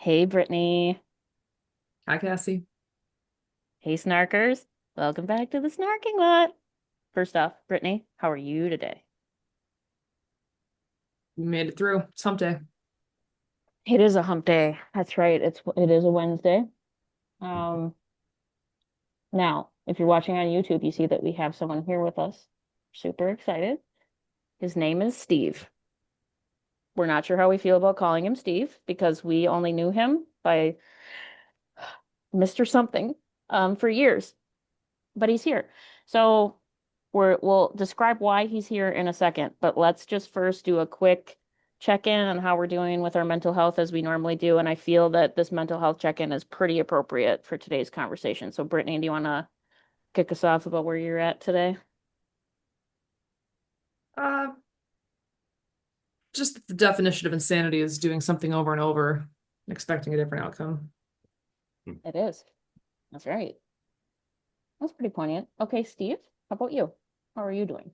Hey, Brittany. Hi, Cassie. Hey, Snarkers. Welcome back to the Snarking Lot. First off, Brittany, how are you today? We made it through. It's hump day. It is a hump day. That's right. It is a Wednesday. Um, Now, if you're watching on YouTube, you see that we have someone here with us. Super excited. His name is Steve. We're not sure how we feel about calling him Steve because we only knew him by Mr. Something for years, but he's here. So we'll describe why he's here in a second, but let's just first do a quick check-in on how we're doing with our mental health as we normally do. And I feel that this mental health check-in is pretty appropriate for today's conversation. So Brittany, do you want to kick us off about where you're at today? Uh, just the definition of insanity is doing something over and over and expecting a different outcome. It is. That's right. That's pretty poignant. Okay, Steve, how about you? How are you doing?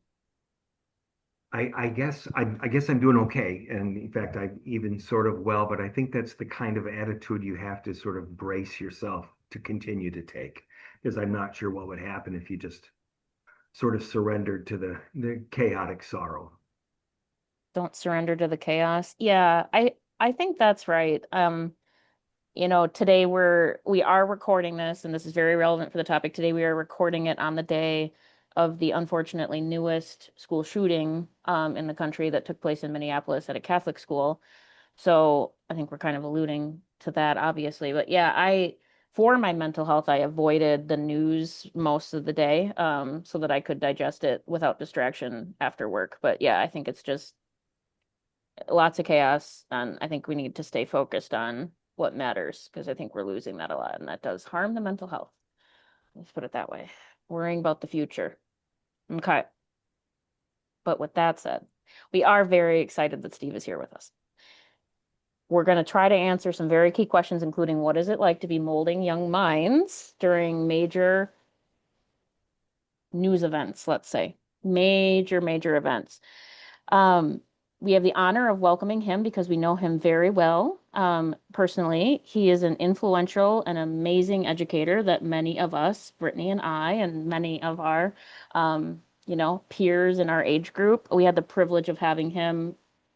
I guess I'm doing okay, and in fact, I'm even sort of well. But I think that's the kind of attitude you have to sort of brace yourself to continue to take, because I'm not sure what would happen if you just sort of surrendered to the chaotic sorrow. Don't surrender to the chaos. Yeah, I think that's right. Today we are recording this, and this is very relevant for the topic. Today we are recording it on the day of the unfortunately newest school shooting in the country that took place in Minneapolis at a Catholic school. So I think we're kind of alluding to that, obviously. But yeah, for my mental health, I avoided the news most of the day, so that I could digest it without distraction after work. But yeah, I think it's just lots of chaos, and I think we need to stay focused on what matters because I think we're losing that a lot, and that does harm the mental health. Let's put it that way. Worrying about the future. Okay. But with that said, we are very excited that Steve is here with us. We're going to try to answer some very key questions, including what is it like to be molding young minds during major news events, let's say, major events. Um, we have the honor of welcoming him because we know him very well personally. He is an influential and amazing educator that many of us, Brittany and I, and many of our, peers in our age group, we had the privilege of having him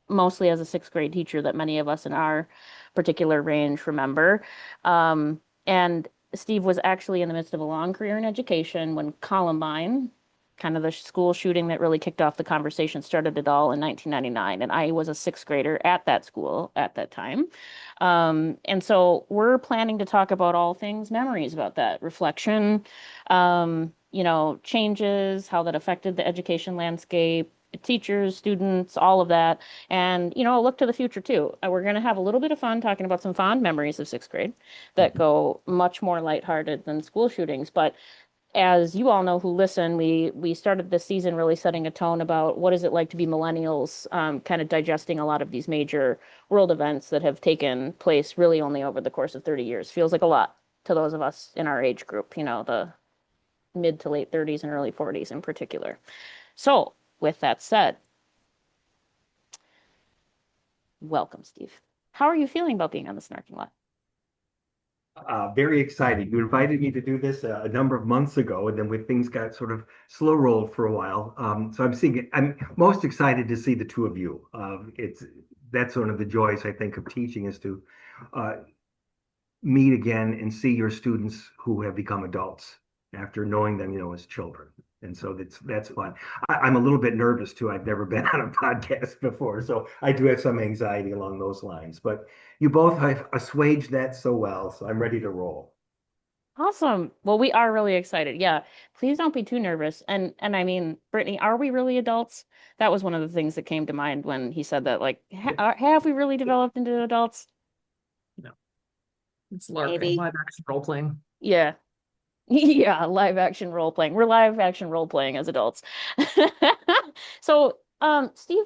mostly as a sixth grade teacher that many of us in our particular range remember. And Steve was actually in the midst of a long career in education when Columbine, kind of the school shooting that really kicked off the conversation, started it all in 1999. And I was a sixth grader at that school at that time. And so we're planning to talk about all things memories about that, reflection, changes, how that affected the education landscape, teachers, students, all of that. And, a look to the future too. We're going to have a little bit of fun talking about some fond memories of sixth grade that Mhm. go much more lighthearted than school shootings. But as you all know who listen, we started this season really setting a tone about what is it like to be millennials, kind of digesting a lot of these major world events that have taken place really only over the course of 30 years. Feels like a lot to those of us in our age group, the mid to late 30s and early 40s in particular. So, with that said, welcome, Steve. How are you feeling about being on the snarking lot? Very excited. You invited me to do this a number of months ago, and then when things got sort of slow rolled for a while. So I'm most excited to see the two of you. That's one of the joys I think of teaching is to uh, meet again and see your students who have become adults after knowing them, as children. And so that's fun. I'm a little bit nervous too. I've never been on a podcast before, so I do have some anxiety along those lines. But you both have assuaged that so well, so I'm ready to roll. Awesome. Well, we are really excited. Yeah. Please don't be too nervous. And I mean, Brittany, are we really adults? That was one of the things that came to mind when he said that, like, have we really developed into adults? No, it's LARPing, Maybe. live action role playing. Yeah. Yeah, live action role playing. We're live action role playing as adults. So, Steve,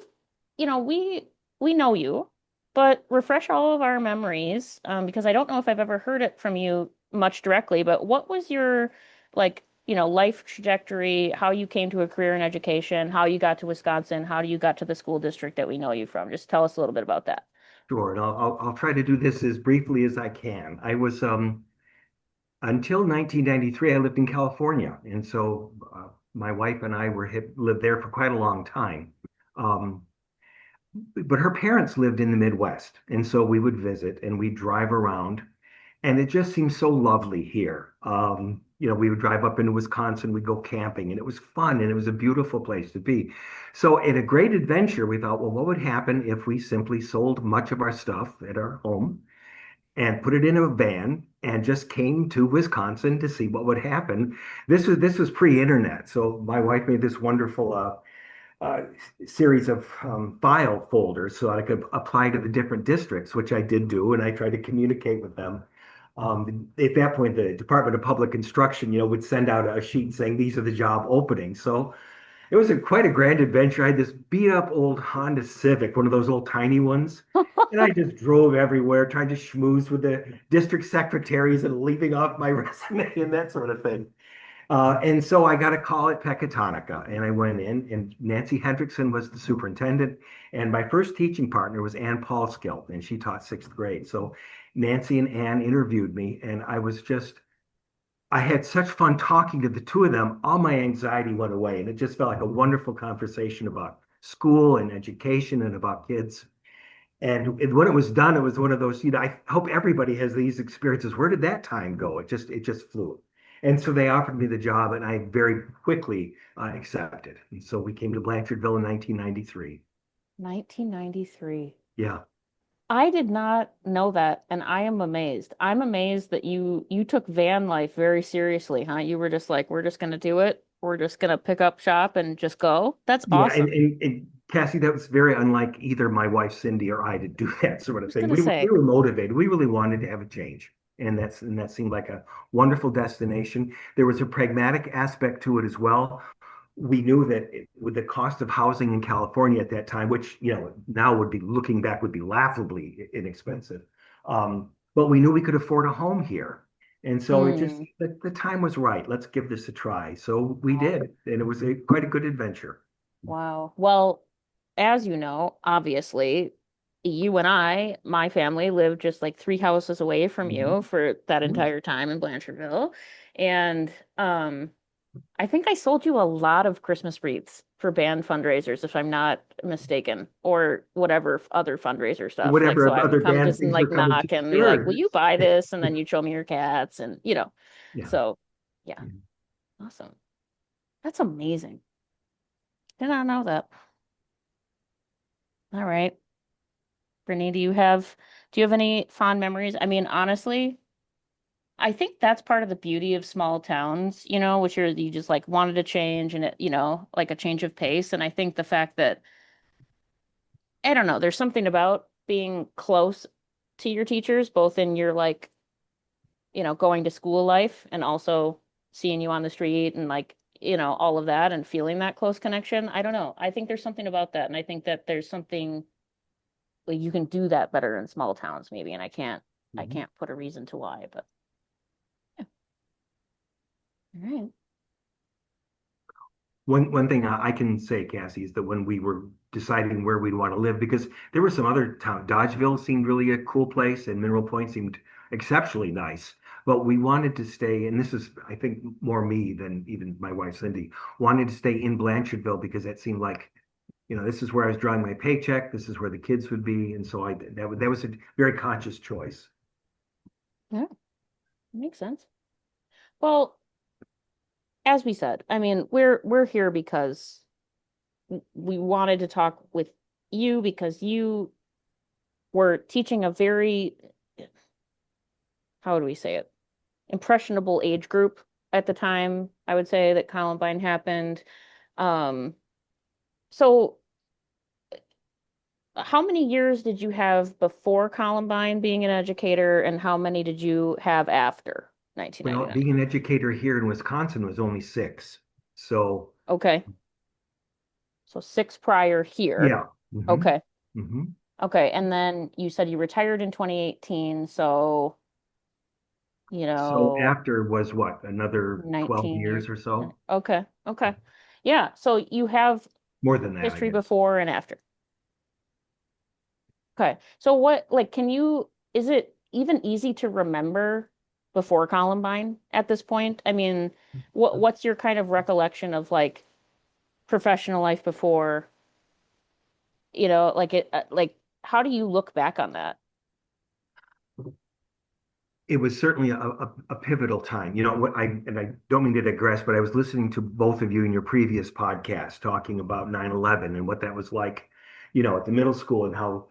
we know you, but refresh all of our memories, because I don't know if I've ever heard it from you much directly, but what was your like, life trajectory, how you came to a career in education, how you got to Wisconsin, how you got to the school district that we know you from? Just tell us a little bit about that. Sure, and I'll try to do this as briefly as I can. I was until 1993, I lived in California, and so my wife and I lived there for quite a long time. Um, but her parents lived in the Midwest, and so we would visit and we'd drive around, and it just seemed so lovely here. We would drive up into Wisconsin, we'd go camping, and it was fun, and it was a beautiful place to be. So, in a great adventure, we thought, well, what would happen if we simply sold much of our stuff at our home and put it in a van and just came to Wisconsin to see what would happen? This was pre-internet, so my wife made this wonderful uh, series of file folders so I could apply to the different districts, which I did do, and I tried to communicate with them. At that point, the Department of Public Instruction, would send out a sheet saying these are the job openings. So it was quite a grand adventure. I had this beat up old Honda Civic, one of those old tiny ones. And I just drove everywhere, trying to schmooze with the district secretaries and leaving off my resume and that sort of thing. And so I got a call at Pecatonica, and I went in, and Nancy Hendrickson was the superintendent, and my first teaching partner was Ann Paulskill, and she taught sixth grade. So Nancy and Ann interviewed me, and I had such fun talking to the two of them. All my anxiety went away, and it just felt like a wonderful conversation about school and education and about kids. And when it was done, it was one of those, I hope everybody has these experiences. Where did that time go? It just flew. And so they offered me the job, and I very quickly accepted. And so we came to Blanchardville in 1993. 1993. Yeah. I did not know that, and I am amazed. I'm amazed that you took van life very seriously, huh? You were just like, we're just gonna do it. We're just gonna pick up shop and just go. That's Yeah, and, awesome. I and, and Cassie, that was very unlike either my wife Cindy or I to do that sort of was thing. gonna We say, were motivated. We really wanted to have a change, and that seemed like a wonderful destination. There was a pragmatic aspect to it as well. We knew that with the cost of housing in California at that time, which now would be looking back would be laughably inexpensive, but we knew we could afford a home here, and so it just hmm, the time was right. Let's give this a try. So we did, and it was quite a good adventure. wow. Well, as you know, obviously, you and I, my family lived just like three houses away from Mhm. you for that Mhm. entire time in Blanchardville. And I think I sold you a lot of Christmas wreaths for band fundraisers, if I'm not mistaken, or whatever other fundraiser stuff. Like, so Whatever I would other come band just and things were like coming to. knock and be like, will Sure. you buy this? And then you'd show me your cats and, Yeah. so yeah, awesome. That's amazing. Did not know that. All right. Brittany, do you have any fond memories? I mean, honestly, I think that's part of the beauty of small towns, which you just like wanted to change and like a change of pace. And I think the fact that I don't know, there's something about being close to your teachers, both in your like, going to school life and also seeing you on the street and like, all of that and feeling that close connection. I don't know. I think there's something about that. And I think that there's something like you can do that better in small towns, maybe. And I Mhm. can't put a reason to why, but yeah. All right. One thing I can say, Cassie, is that when we were deciding where we'd want to live, because there were some other town, Dodgeville seemed really a cool place, and Mineral Point seemed exceptionally nice. But we wanted to stay, and this is, I think, more me than even my wife Cindy, wanted to stay in Blanchardville because that seemed like, this is where I was drawing my paycheck, this is where the kids would be, and so that was a very conscious choice. Yeah, makes sense. Well, as we said, I mean, we're here because we wanted to talk with you because you were teaching a very, how do we say it, impressionable age group at the time, I would say that Columbine happened. Um, so how many years did you have before Columbine being an educator, and how many did you have after Well, 1999? being an educator here in Wisconsin was only 6. So, Okay, so six prior here. yeah. Hmm. Okay, Hmm. okay, and then you said you retired in 2018, so you So know, after was what, another 12 19 years. years or so? Okay, okay. Yeah, so you have More than that, I history guess. before and after. Okay. So what, like, is it even easy to remember before Columbine at this point? I mean, what's your kind of recollection of like professional life before, like how do you look back on that? It was certainly a pivotal time. And I don't mean to digress, but I was listening to both of you in your previous podcast talking about 9/11 and what that was like, at the middle school and how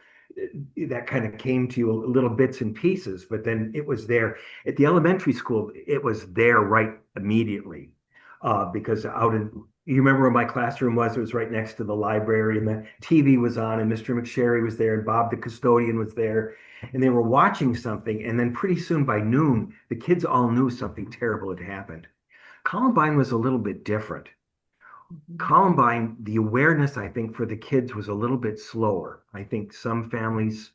that kind of came to you little bits and pieces, but then it was there at the elementary school. It was there right immediately, because you remember where my classroom was? It was right next to the library, and the TV was on, and Mr. McSherry was there, and Bob the custodian was there, and they were watching something. And then pretty soon by noon, the kids all knew something terrible had happened. Columbine was a little bit different. Mhm. Columbine, the awareness, I think, for the kids was a little bit slower. I think some families,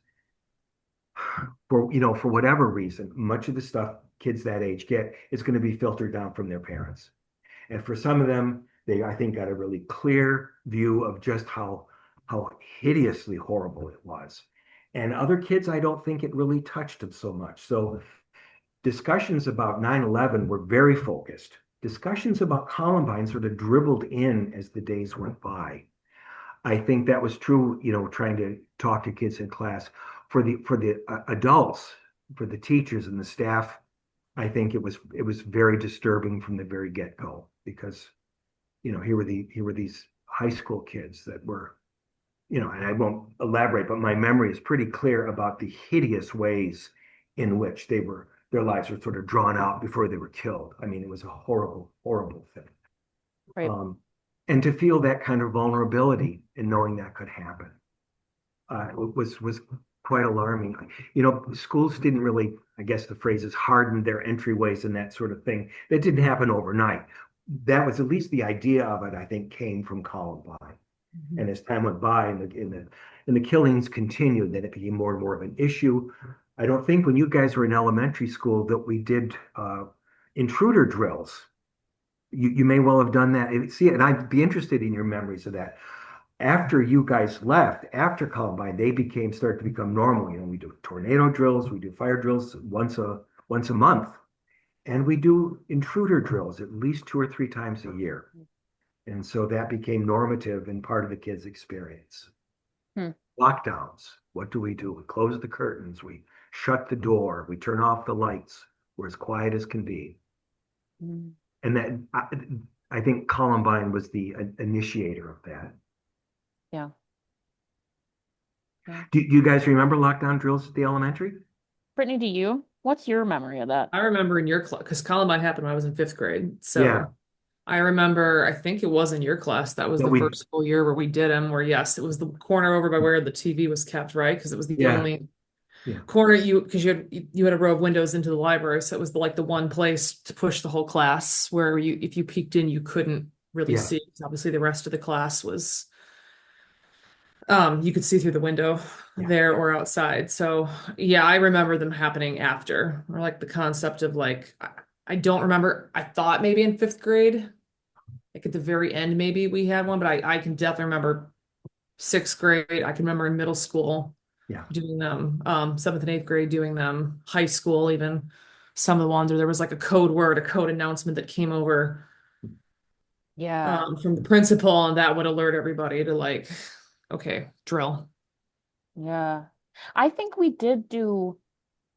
for whatever reason, much of the stuff kids that age get is going to be filtered down from their parents. And for some of them, they, I think, got a really clear view of just how hideously horrible it was. And other kids, I don't think it really touched them so much. So discussions about 9/11 were very focused. Discussions about Columbine sort of dribbled in as the days went by. I think that was true, trying to talk to kids in class. For the adults, for the teachers and the staff, I think it was very disturbing from the very get-go, because here were these high school kids that were, and I won't elaborate, but my memory is pretty clear about the hideous ways in which their lives were sort of drawn out before they were killed. I mean, it was a horrible, horrible thing. Right. Um, and to feel that kind of vulnerability and knowing that could happen, was quite alarming. Schools didn't really, I guess the phrase is, harden their entryways and that sort of thing. That didn't happen overnight. That was at least the idea of it, I think, came from Columbine. Mhm. And as time went by and the killings continued, then it became more and more of an issue. I don't think when you guys were in elementary school that we did intruder drills. You may well have done that. See, and I'd be interested in your memories of that. After you guys left, after Columbine, they started to become normal. We do tornado drills, we do fire drills once a month, and we do intruder drills at least 2 or 3 times a year. And so that became normative and part of the kids' experience. Hmm. Lockdowns. What do? We close the curtains, we shut the door, we turn off the lights. We're as quiet as can be. Mm. And I think Columbine was the initiator of that. Yeah. Yeah. Do you guys remember lockdown drills at the elementary? Brittany, do you? What's your memory of that? I remember in your class, because Columbine happened when I was in fifth grade. Yeah. So I remember, I think it was in your class. That was That the we, first full year where we did them, where yes, it was the corner over by where the TV was kept, right? Because it was the yeah, only yeah, corner because you had a row of windows into the library. So it was the one place to push the whole class where if you peeked in, you couldn't really yeah, see. 'Cause obviously the rest of the class was you could see through the window yeah, there or outside. So yeah, I remember them happening after, or like the concept of I don't remember. I thought maybe in fifth grade, like at the very end, maybe we had one, but I can definitely remember sixth grade. I can remember in middle school yeah, doing them, seventh and eighth grade doing them, high school even some of the ones where there was like a code word, a code announcement that came over Yeah. from the principal, and that would alert everybody to okay, drill. Yeah. I think we did do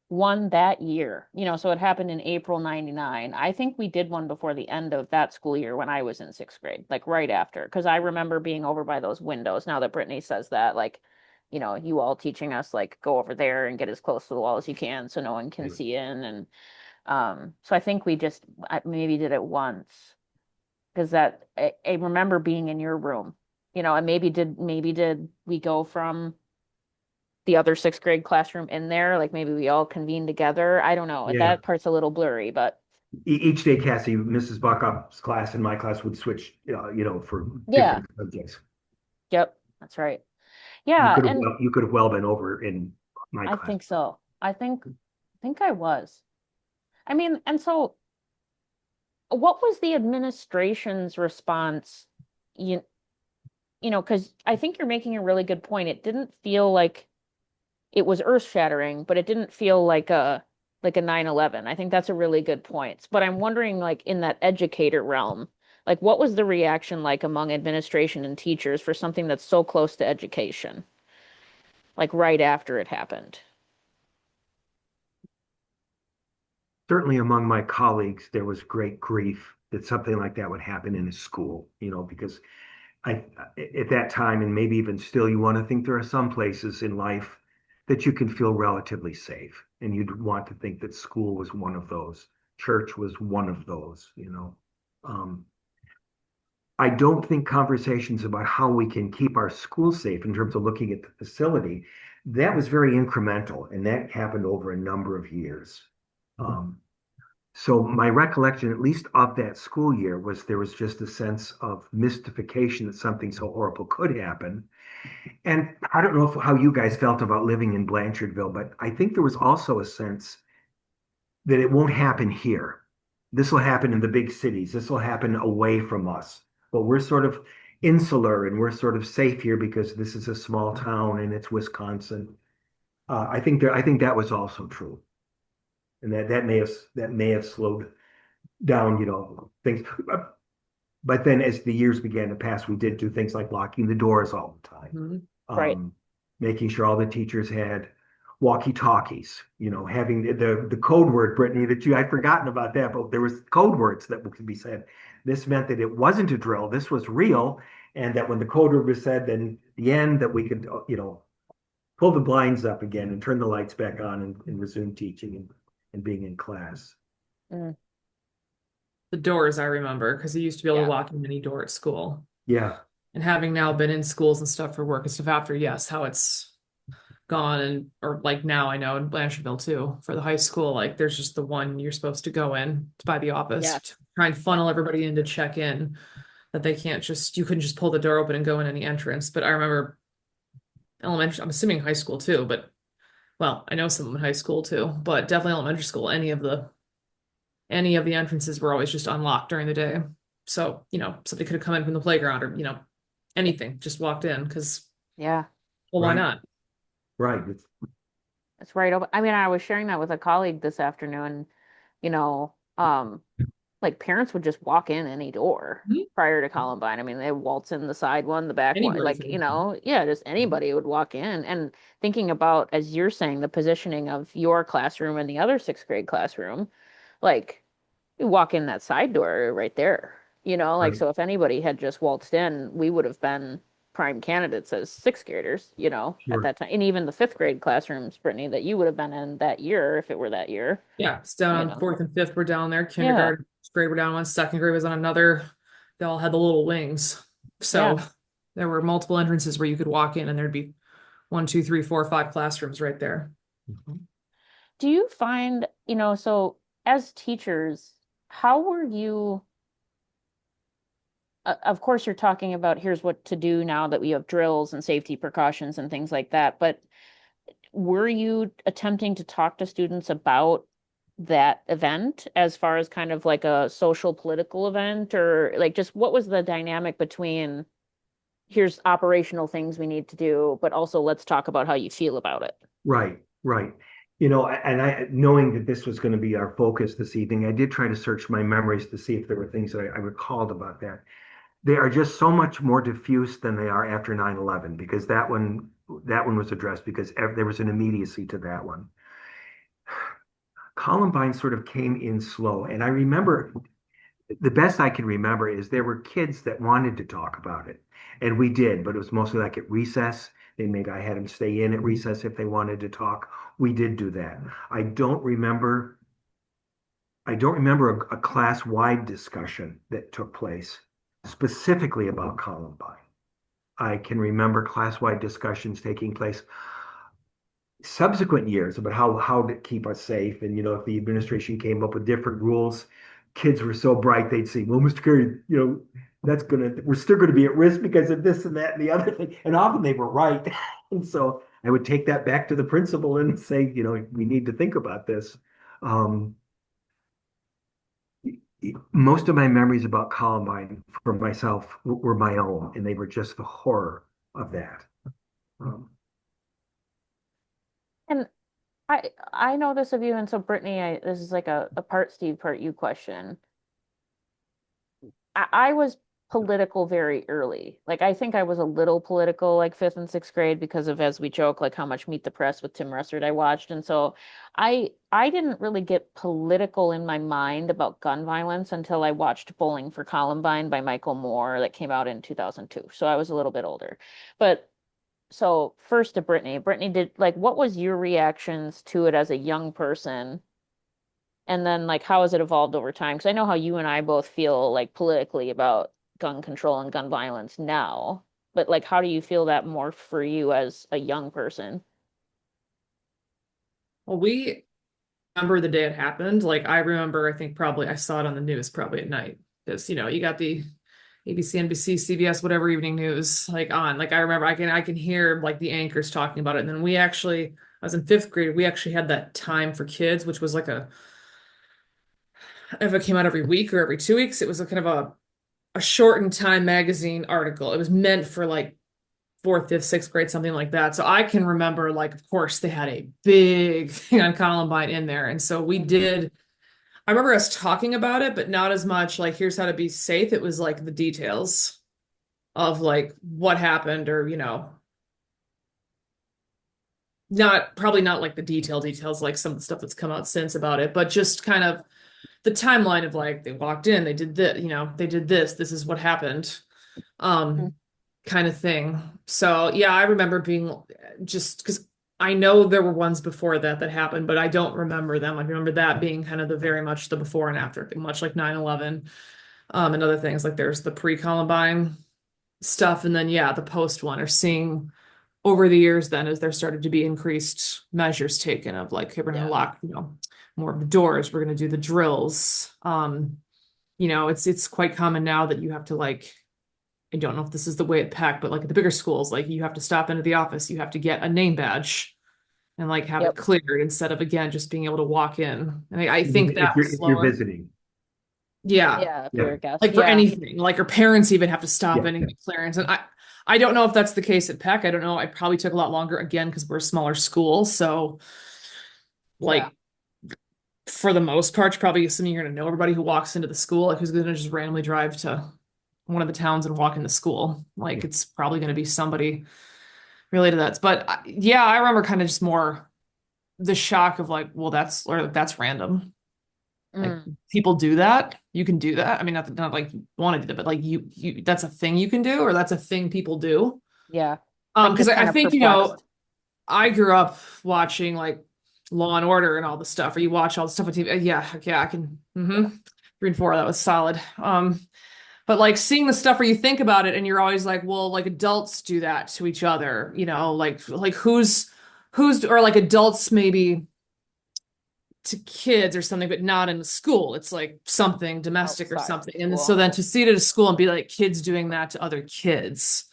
one that year, so it happened in April 99. I think we did one before the end of that school year when I was in sixth grade, like right after, because I remember being over by those windows. Now that Brittany says that, like, you all teaching us, like, go over there and get as close to the wall as you can so no one can right. see in. And so I think I maybe did it once because I remember being in your room, and maybe did we go from the other sixth grade classroom in there. Like maybe we all convened together. I don't know. Yeah. That part's a little blurry, but Each day, Cassie, Mrs. Buckup's class and my class would switch, for yeah. different subjects. Yep, that's right. You Yeah, could have and you could have well been over in my I class. think so. I think I was. I mean, and so what was the administration's response? You, because I think you're making a really good point. It didn't feel like it was earth-shattering, but it didn't feel like a 9/11. I think that's a really good point. But I'm wondering, like in that educator realm, like what was the reaction like among administration and teachers for something that's so close to education, like right after it happened? Certainly among my colleagues, there was great grief that something like that would happen in a school, because I, at that time, and maybe even still, you want to think there are some places in life that you can feel relatively safe. And you'd want to think that school was one of those, church was one of those. Um, I don't think conversations about how we can keep our schools safe in terms of looking at the facility, that was very incremental, and that happened over a number of years. Um, so my recollection, at least of that school year, was there was just a sense of mystification that something so horrible could happen. And I don't know how you guys felt about living in Blanchardville, but I think there was also a sense that it won't happen here. This will happen in the big cities. This will happen away from us. But we're sort of insular and we're sort of safe here because this is a small town and it's Wisconsin. I think that was also true, and that may have slowed down, things. But then as the years began to pass, we did do things like locking the doors all the time, Mhm. Right. um, making sure all the teachers had walkie-talkies, having the code word, Brittany, that I'd forgotten about that, but there was code words that could be said. This meant that it wasn't a drill, this was real, and that when the code word was said, then the end that we could, pull the blinds up again and turn the lights back on and resume teaching and being in class. Mm, The doors I remember because I used to be able to yeah. walk in any door at school. Yeah, And having now been in schools and stuff for work and stuff after, yes, how it's gone and or like now I know in Blanchardville too for the high school, like there's just the one you're supposed to go in by the office Yeah. to try and Yeah. funnel everybody in to check in that they can't just you couldn't just pull the door open and go in any entrance. But I remember elementary, I'm assuming high school too, but well, I know some in high school too, but definitely elementary school, any of the entrances were always just unlocked during the day. So, somebody could have come in from the playground or, anything, just walked in because, Yeah. well, why right, not? right. That's right. I mean, I was sharing that with a colleague this afternoon, you know, like parents would just walk in any door Mhm. prior to Columbine. I mean, they waltz in the side one, the back one, Anybody like, could. yeah, just anybody would walk in. And thinking about, as you're saying, the positioning of your classroom and the other sixth grade classroom, like you walk in that side door right there, like Right. so if anybody had just waltzed in, we would have been prime candidates as sixth graders, at Sure. that time. And even the fifth grade classrooms, Brittany, that you would have been in that year if it were that year, Yeah, it's down you on know. fourth and fifth. We're down there. Yeah. Kindergarten, first grade were down one. Second grade was on another. They all had the little wings. Yeah. So there were multiple entrances where you could walk in and there'd be one, two, three, four, five classrooms right there. Mhm. Do you find, so as teachers, how were you, of course, you're talking about here's what to do now that we have drills and safety precautions and things like that, but were you attempting to talk to students about that event as far as kind of like a social political event, or like just what was the dynamic between here's operational things we need to do, but also let's talk about how you feel about it? Right, right. And I, knowing that this was going to be our focus this evening, I did try to search my memories to see if there were things that I recalled about that. They are just so much more diffuse than they are after 9/11 because that one was addressed because there was an immediacy to that one. Columbine sort of came in slow, and I remember the best I can remember is there were kids that wanted to talk about it, and we did, but it was mostly like at recess. I had them stay in at recess if they wanted to talk. We did do that. I don't remember. I don't remember a class-wide discussion that took place specifically about Columbine. I can remember class-wide discussions taking place subsequent years about how to keep us safe. And if the administration came up with different rules, kids were so bright they'd say, "Well, Mr. Carey, we're still gonna be at risk because of this and that and the other thing." And often they were right. And so I would take that back to the principal and say, we need to think about this. Um, most of my memories about Columbine for myself were my own, and they were just the horror of that. Um, And I know this of you, and so Brittany, this is like a part Steve, part you question. I was political very early. Like I think I was a little political like fifth and sixth grade because of, as we joke, like how much Meet the Press with Tim Russert I watched. And so I didn't really get political in my mind about gun violence until I watched Bowling for Columbine by Michael Moore that came out in 2002. So I was a little bit older. But so first to Brittany. Brittany, did like what was your reactions to it as a young person? And then like how has it evolved over time? Because I know how you and I both feel like politically about gun control and gun violence now. But like how do you feel that more for you as a young person? Well, we remember the day it happened. Like I remember, I think probably I saw it on the news probably at night. Because you got the ABC, NBC, CBS, whatever evening news like on. Like I remember I can hear like the anchors talking about it. And then I was in fifth grade, we actually had that Time for Kids, which was like if it came out every week or every 2 weeks, it was a kind of a shortened Time magazine article. It was meant for like fourth, fifth, sixth grade, something like that. So I can remember, like, of course, they had a big thing on Columbine in there. And so we Mhm. did, I remember us talking about it, but not as much like, here's how to be safe. It was like the details of like what happened or, probably not like the details, like some of the stuff that's come out since about it, but just kind of the timeline of like, they walked in, they did this, they did this is what happened. Mhm. Um, kind of thing. So yeah, I remember being just because I know there were ones before that happened, but I don't remember them. I remember that being kind of the very much the before and after, much like 9/11, and other things. Like there's the pre-Columbine stuff, and then yeah, the post one, or seeing over the years then as there started to be increased measures taken of like, okay, we're gonna Yeah. lock, more of the doors, we're gonna do the drills. It's quite common now that you have to like, I don't know if this is the way it packed, but like at the bigger schools, like you have to stop into the office, you have to get a name badge and like have it Yep. cleared instead of again just being able to walk in. And I think If that was you're slower. visiting. Yeah. Yeah, if you're Yeah. a guest. Like for Yeah. anything, like our parents even have to stop Yeah. in and get clearance. And I don't know if that's the case at Peck. I don't know. I probably took a lot longer again because we're a smaller school. So Yeah. like for the most part, you're probably assuming you're gonna know everybody who walks into the school, like who's gonna just randomly drive to one of the towns and walk into school. Like Yeah. it's probably gonna be somebody related to that. But yeah, I remember kind of just more the shock of like, well, that's random. Like Mm. people do that. You can do that. I mean, not like you want to do that, but like you that's a thing you can do, or that's a thing people do. Yeah. Like Because just I kind of think, perplexed. I grew up watching like Law and Order and all the stuff, or you watch all the stuff on TV. Yeah, I can. Yeah. 3 and 4, that was solid. But like seeing the stuff where you think about it and you're always like, well, like adults do that to each other, like who's or like adults maybe to kids or something, but not in the school. It's like something domestic or Outside of something. And so school. then to see it at a school and be like kids doing that to other kids,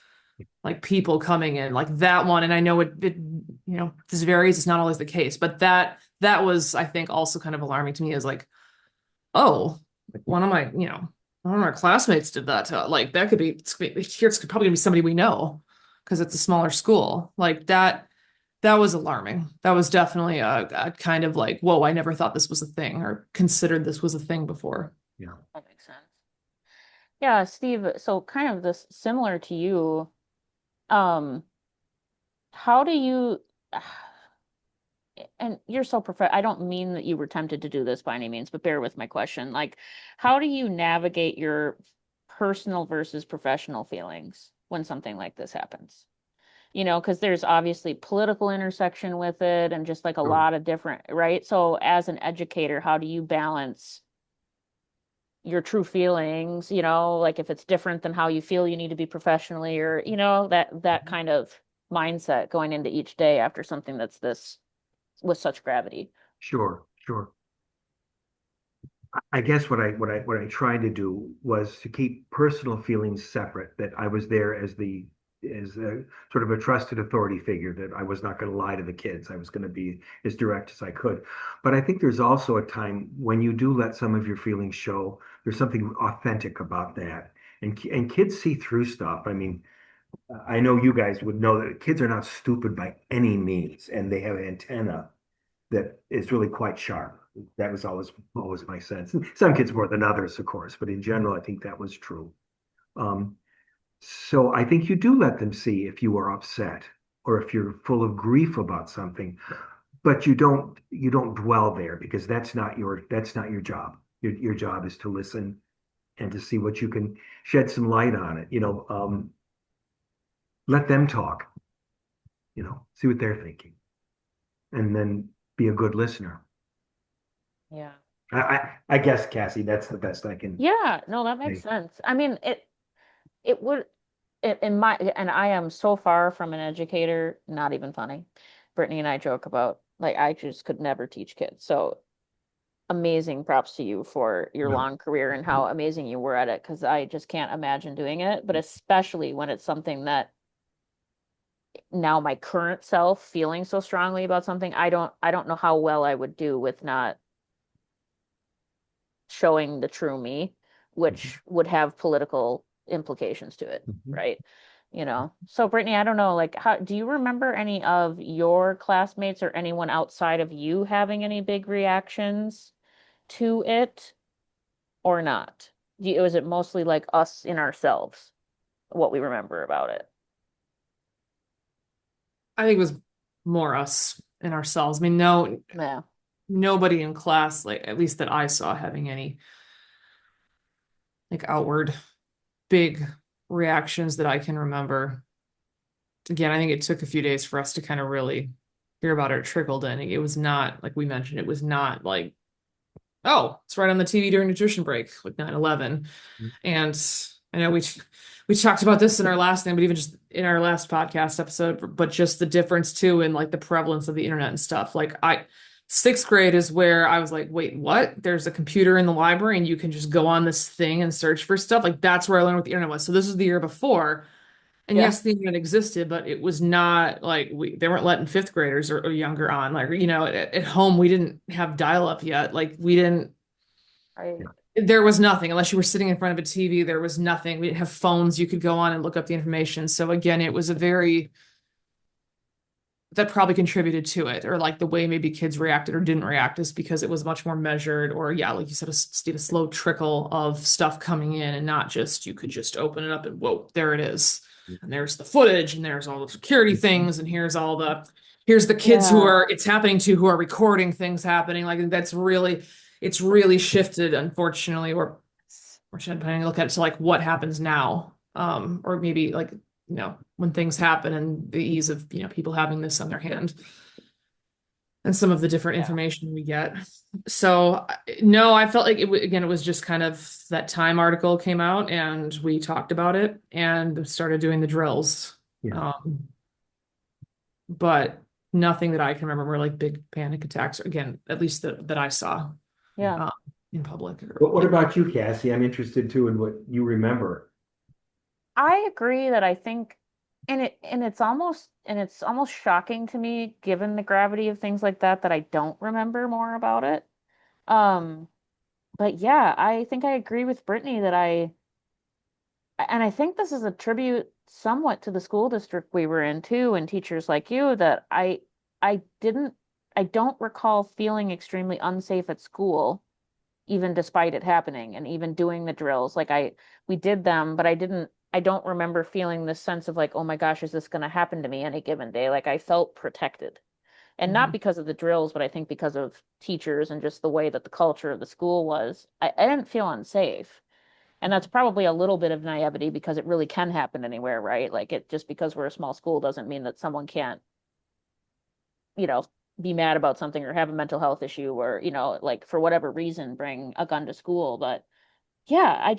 like people coming in, like that one. And I know it this varies, it's not always the case, but that was, I think, also kind of alarming to me as like, oh, like one of our classmates did that to, like that could be here, it's probably gonna be somebody we know because it's a smaller school. Like that was alarming. That was definitely a kind of like, whoa, I never thought this was a thing or considered this was a thing before. Yeah. That makes sense. Yeah, Steve, so kind of this similar to you. Um, how do you and you're so I don't mean that you were tempted to do this by any means, but bear with my question. Like, how do you navigate your personal versus professional feelings when something like this happens? Because there's obviously political intersection with it and just like a Sure. lot of different, right? So as an educator, how do you balance your true feelings, like if it's different than how you feel you need to be professionally or, that kind of mindset going into each day after something that's this with such gravity. Sure. Sure. I guess what I tried to do was to keep personal feelings separate, that I was there as a sort of a trusted authority figure, that I was not going to lie to the kids. I was going to be as direct as I could. But I think there's also a time when you do let some of your feelings show. There's something authentic about that. And kids see through stuff. I mean, I know you guys would know that kids are not stupid by any means, and they have an antenna that is really quite sharp. That was always my sense. Some kids more than others, of course, but in general, I think that was true. Um, so I think you do let them see if you are upset or if you're full of grief about something, but you don't dwell there because that's not your job. Your job is to listen and to see what you can shed some light on it. Let them talk. See what they're thinking, and then be a good listener. Yeah. I guess, Cassie, that's the best I can Yeah, no, that makes say. sense. I mean, it would in my and I am so far from an educator, not even funny. Brittany and I joke about like I just could never teach kids. So amazing props to you for your No. long career and how amazing you were at it because I just can't imagine doing it, but especially when it's something that now my current self feeling so strongly about something, I don't know how well I would do with not showing the true me, Mhm. which would have political implications to it, Mhm. right? So Brittany, I don't know, like, how do you remember any of your classmates or anyone outside of you having any big reactions to it or not? Was it mostly like us in ourselves, what we remember about it? I think it was more us and ourselves. I mean, no, Yeah, nobody in class, like at least that I saw, having any like outward big reactions that I can remember. Again, I think it took a few days for us to kind of really hear about it. It trickled in. It was not, like we mentioned, it was not like, oh, it's right on the TV during nutrition break, like 9/11. And I know we talked about this in our last thing, but even just in our last podcast episode, but just the difference too in like the prevalence of the internet and stuff. Like sixth grade is where I was like, wait, what? There's a computer in the library and you can just go on this thing and search for stuff. Like that's where I learned what the internet was. So this was the year before. And yeah, yes, the internet existed, but it was not like they weren't letting fifth graders or younger on. Like, at home we didn't have dial up yet. Like we didn't I there was nothing unless you were sitting in front of a TV. There was nothing. We didn't have phones you could go on and look up the information. So again, it was a very that probably contributed to it, or like the way maybe kids reacted or didn't react is because it was much more measured, or yeah, like you said, a slow trickle of stuff coming in, and not just you could just open it up and whoa, there it is, and there's the footage, and there's all the security things, and here's the kids who yeah. are it's happening to who are recording things happening. Like it's really shifted, unfortunately, or depending on look at it to like what happens now, or maybe like when things happen and the ease of people having this on their hand and some of the different Yeah. information we get. So no, I felt like again, it was just kind of that Time article came out and we talked about it and started doing the drills. Yeah. But nothing that I can remember were like big panic attacks, again, at least that I saw Yeah. um, in public. What about you, Cassie? I'm interested too in what you remember. I agree that I think and it's almost shocking to me given the gravity of things like that I don't remember more about it. Um, but yeah, I think I agree with Brittany that and I think this is a tribute somewhat to the school district we were in too, and teachers like you that I didn't I don't recall feeling extremely unsafe at school, even despite it happening and even doing the drills. Like we did them, but I don't remember feeling this sense of like, oh my gosh, is this going to happen to me any given day? Like I felt protected. And not Mhm. because of the drills, but I think because of teachers and just the way that the culture of the school was. I didn't feel unsafe. And that's probably a little bit of naivety because it really can happen anywhere, right? Like it just because we're a small school doesn't mean that someone can't, you know, be mad about something or have a mental health issue or, like for whatever reason bring a gun to school. But yeah,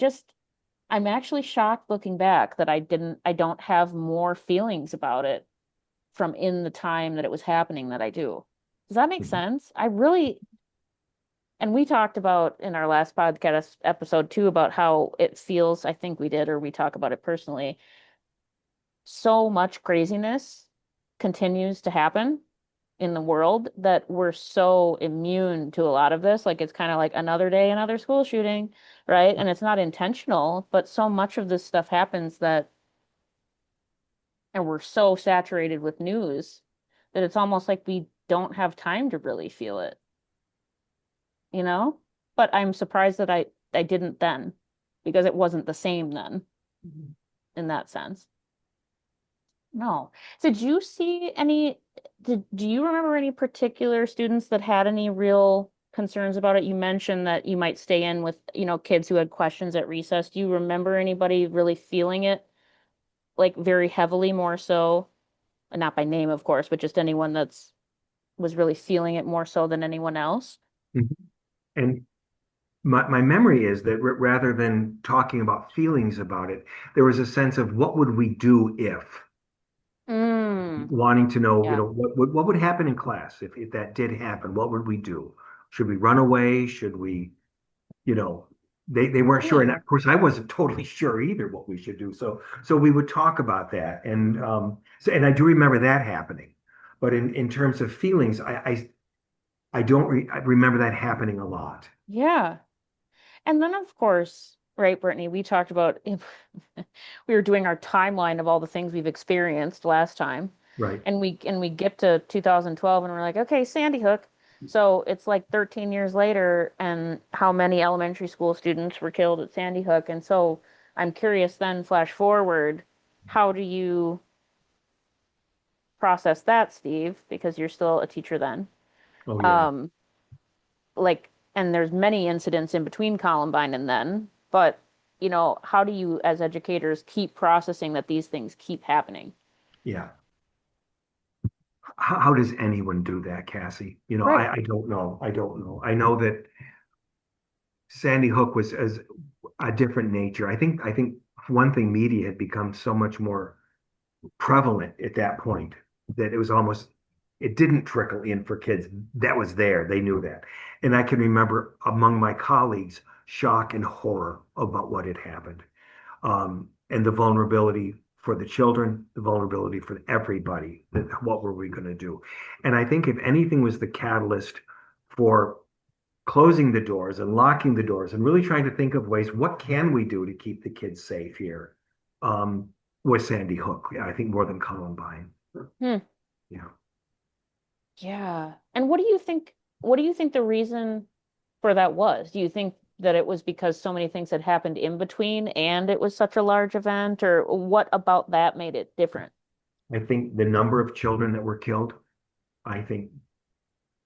I'm actually shocked looking back that I don't have more feelings about it from in the time that it was happening that I do. Does that make sense? And we talked about in our last podcast episode too about how it feels, I think we did, or we talk about it personally. So much craziness continues to happen in the world that we're so immune to a lot of this. Like it's kind of like another day, another school shooting, right? And it's not intentional, but so much of this stuff happens that and we're so saturated with news that it's almost like we don't have time to really feel it, you know? But I'm surprised that I didn't then because it wasn't the same then Mhm. in that sense. No. So did you see any, do you remember any particular students that had any real concerns about it? You mentioned that you might stay in with, kids who had questions at recess. Do you remember anybody really feeling it like very heavily more so? Not by name, of course, but just anyone that's was really feeling it more so than anyone else? Mhm. And my memory is that rather than talking about feelings about it, there was a sense of what would we do if, Mm, wanting to know, yeah. what would happen in class if that did happen? What would we do? Should we run away? Should we, you know, they weren't sure. And Yeah. of course, I wasn't totally sure either what we should do. So we would talk about that. And I do remember that happening. But in terms of feelings, I don't I remember that happening a lot. Yeah. And then, of course, right, Brittany, we talked about if we were doing our timeline of all the things we've experienced last time, Right. and we get to 2012, and we're like, okay, Sandy Hook. So it's like 13 years later, and how many elementary school students were killed at Sandy Hook? And so I'm curious then, flash forward, how do you process that, Steve? Because you're still a teacher then. Oh yeah. Um, like, and there's many incidents in between Columbine and then, but how do you as educators keep processing that these things keep happening? Yeah. How does anyone do that, Cassie? Right. I don't know. I don't know. I know that Sandy Hook was as a different nature. I think one thing, media had become so much more prevalent at that point that it didn't trickle in for kids. That was there. They knew that. And I can remember among my colleagues shock and horror about what had happened. And the vulnerability for the children, the vulnerability for everybody. What were we going to do? And I think if anything was the catalyst for closing the doors and locking the doors and really trying to think of ways, what can we do to keep the kids safe here? Um, was Sandy Hook. Yeah, I think more than Columbine. Hmm. Yeah. Yeah. And what do you think the reason for that was? Do you think that it was because so many things had happened in between and it was such a large event, or what about that made it different? I think the number of children that were killed, I think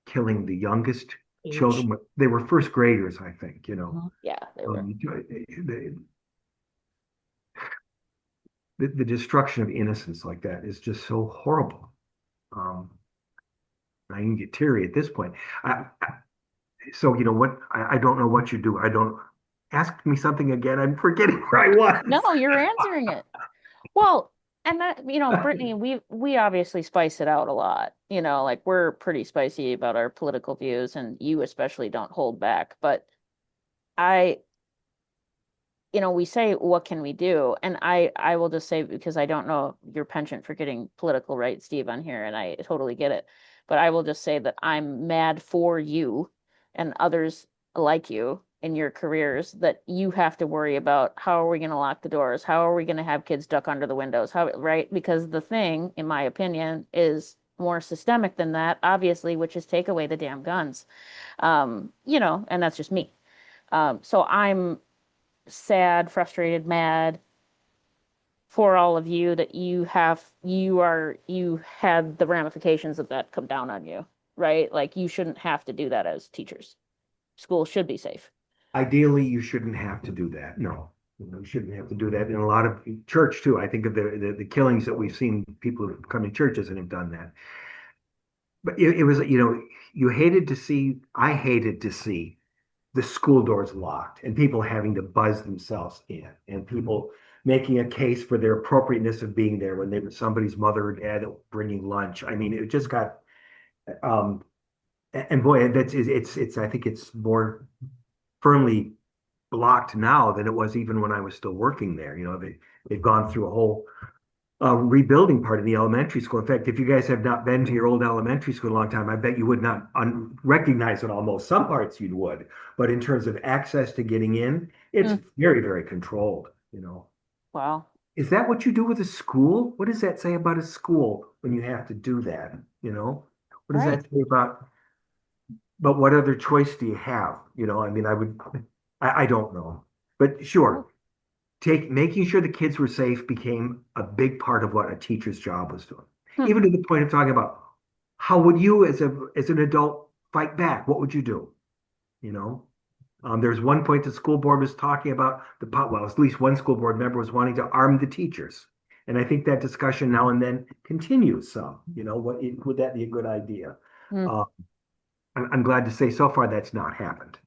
killing the youngest Age. children, they were first graders, I think, Mhm. Yeah, they were. the destruction of innocence like that is just so horrible. Um, I can get teary at this point. So you know what? I don't know what you do. I don't ask me something again. I'm forgetting where I was. No, you're answering it. Well, and that, Brittany, we obviously spice it out a lot. Like we're pretty spicy about our political views, and you especially don't hold back. But I, we say, what can we do? And I will just say, because I don't know your penchant for getting political right, Steve, on here, and I totally get it. But I will just say that I'm mad for you and others like you in your careers that you have to worry about how are we going to lock the doors? How are we going to have kids duck under the windows? How, right? Because the thing, in my opinion, is more systemic than that, obviously, which is take away the damn guns. And that's just me. So I'm sad, frustrated, mad for all of you that you had the ramifications of that come down on you, right? Like you shouldn't have to do that as teachers. School should be safe. Ideally, you shouldn't have to do that. No, you shouldn't have to do that. In a lot of church too, I think of the killings that we've seen. People who've come to churches and have done that. But it was, you hated to see. I hated to see the school doors locked and people having to buzz themselves in and people making a case for their appropriateness of being there when they were somebody's mother or dad bringing lunch. I mean, it just got, um, and boy, it's, I think it's more firmly blocked now than it was even when I was still working there. They've gone through a whole rebuilding part of the elementary school. In fact, if you guys have not been to your old elementary school in a long time, I bet you would not recognize it almost. Some parts you would, but in terms of access to getting in, it's Mm, very, very controlled. wow. is that what you do with a school? What does that say about a school when you have to do that? You know, what does Right. that say about, but what other choice do you have? I mean, I don't know, but Oh, sure, making sure the kids were safe became a big part of what a teacher's job was doing. hmm. Even to the point of talking about how would you as an adult fight back? What would you do? You know, there's one point the school board was talking about well, at least one school board member was wanting to arm the teachers. And I think that discussion now and then continues some, would that be a good idea? Hmm. Uh, I'm glad to say so far that's not happened.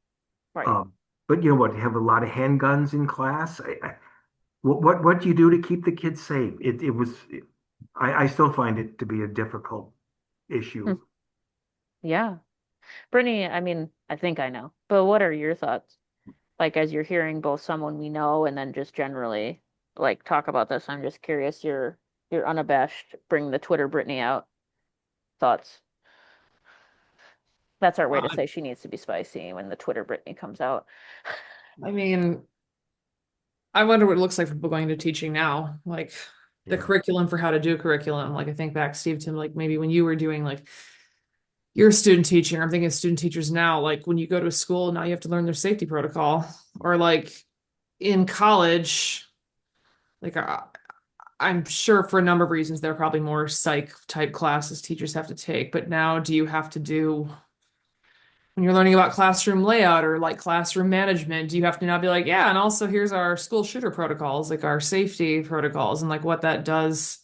Right. Um, but you know what, have a lot of handguns in class. What do you do to keep the kids safe? I still find it to be a difficult Hmm. issue. Yeah. Brittany, I mean, I think I know, but what are your thoughts? Like, as you're hearing both someone we know and then just generally like talk about this, I'm just curious your unabashed bring the Twitter Brittany out thoughts. That's our way to Uh, say she needs to be spicy when the Twitter Brittany comes out. I mean, I wonder what it looks like for people going into teaching now. Like the Yeah. curriculum for how to do curriculum. Like I think back, Steve, to like maybe when you were doing like your student teaching. I'm thinking of student teachers now. Like when you go to a school, now you have to learn their safety protocol. Or like in college, like I'm sure for a number of reasons, there are probably more psych type classes teachers have to take. But now, do you have to do when you're learning about classroom layout or like classroom management, do you have to now be like, yeah, and also here's our school shooter protocols, like our safety protocols, and like what that does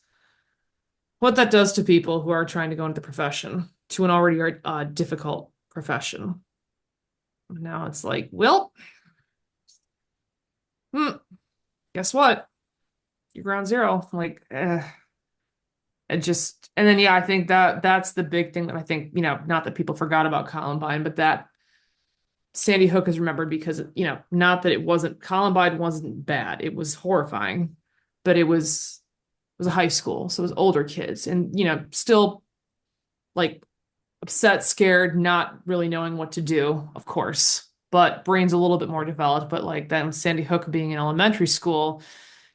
to people who are trying to go into the profession, to an already difficult profession. Now it's like, well, hmm, guess what? You're ground zero. Like, it just, and then yeah, I think that that's the big thing that I think, not that people forgot about Columbine, but that Sandy Hook is remembered because, not that Columbine wasn't bad. It was horrifying, but it was a high school, so it was older kids and, still like upset, scared, not really knowing what to do, of course, but brains a little bit more developed. But like then Sandy Hook being in elementary school,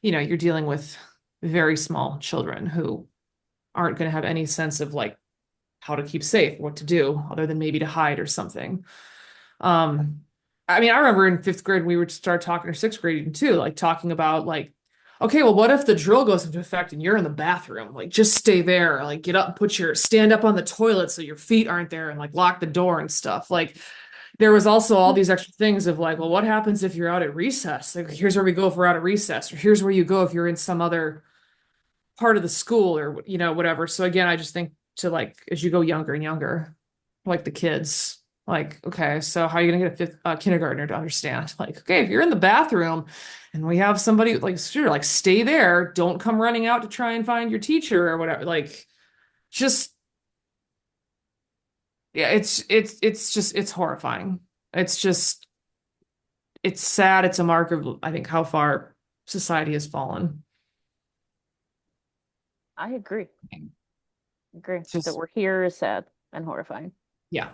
you're dealing with very small children who aren't going to have any sense of like how to keep safe, what to do, other than maybe to hide or something. Um, I mean, I remember in fifth grade we would start talking, or sixth grade even too, like talking about like, okay, well, what if the drill goes into effect and you're in the bathroom? Like, just stay there. Like, get up, stand up on the toilet so your feet aren't there, and like lock the door and stuff. Like, there was also all these extra things of like, well, what happens if you're out at recess? Like, here's where we go if we're out at recess, or here's where you go if you're in some other part of the school or whatever. So again, I just think to like as you go younger and younger, like the kids, like okay, so how are you gonna get a fifth kindergartner to understand? Like okay, if you're in the bathroom and we have somebody like sure, like stay there, don't come running out to try and find your teacher or whatever. Like just yeah, it's just it's horrifying. It's just it's sad. It's a mark of I think how far society has fallen. I agree. Agree. It's That just we're here is sad and horrifying. yeah.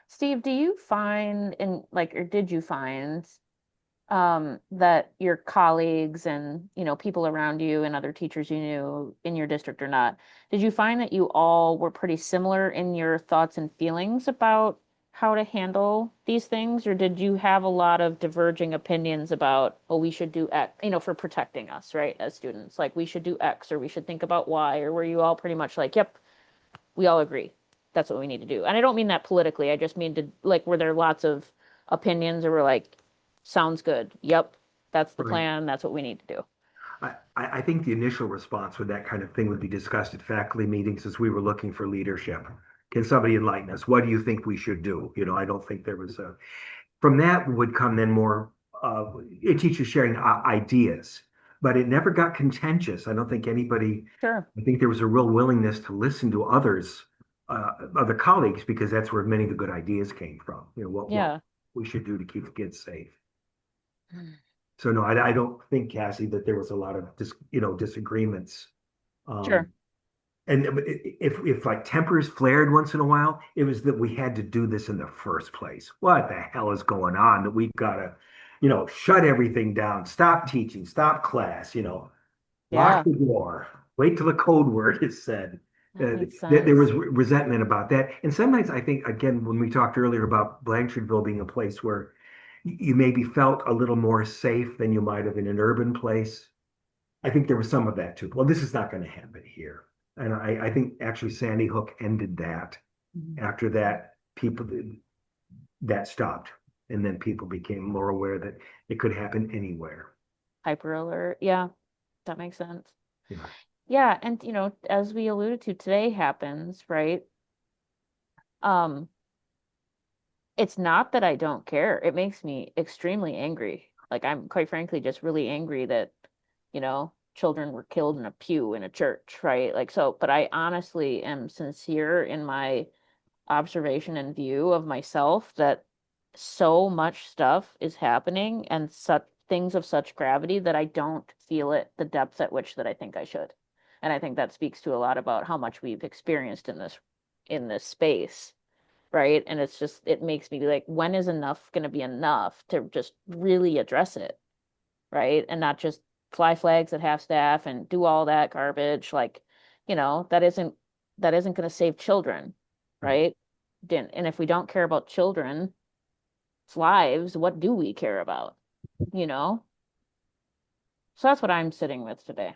Steve, do you find in like or did you find that your colleagues and people around you and other teachers you knew in your district or not, did you find that you all were pretty similar in your thoughts and feelings about how to handle these things, or did you have a lot of diverging opinions about, oh, we should do X, for protecting us, right, as students, like we should do X or we should think about Y, or were you all pretty much like, yep, we all agree that's what we need to do? And I don't mean that politically. I just mean to like, were there lots of opinions or were like, sounds good. Yep, that's the Right. plan. That's what we need to do. I think the initial response with that kind of thing would be discussed at faculty meetings as we were looking for leadership. Can somebody enlighten us? What do you think we should do? I don't think there was a, from that would come then more teachers sharing ideas, but it never got contentious. I don't think anybody, Sure. I think there was a real willingness to listen to others, other colleagues, because that's where many of the good ideas came from. What Yeah. we should do to keep the kids safe. So no, I don't think, Cassie, that there was a lot of disagreements. Sure. Um, and if like tempers flared once in a while, it was that we had to do this in the first place. What the hell is going on? That we've got to. shut everything down, stop teaching, stop class, lock Yeah, the door, wait till the code word is said. that makes There was sense. resentment about that. And sometimes I think, again, when we talked earlier about Blanchardville being a place where you maybe felt a little more safe than you might have in an urban place, I think there was some of that too. Well, this is not going to happen here. And I think actually Sandy Hook ended that. Mhm. After that, people that stopped. And then people became more aware that it could happen anywhere. Hyper alert. Yeah, that makes sense. Yeah. Yeah, and as we alluded to, today happens, right? Um, it's not that I don't care. It makes me extremely angry. Like I'm quite frankly just really angry that, children were killed in a pew in a church, right? Like so, but I honestly am sincere in my observation and view of myself that so much stuff is happening and such things of such gravity that I don't feel it the depth at which that I think I should. And I think that speaks to a lot about how much we've experienced in this space, right? And it's just it makes me be like, when is enough going to be enough to just really address it, right? And not just fly flags at half staff and do all that garbage. Like, that isn't going to save children, right? And if we don't care about children's lives, what do we care about? You know? So that's what I'm sitting with today.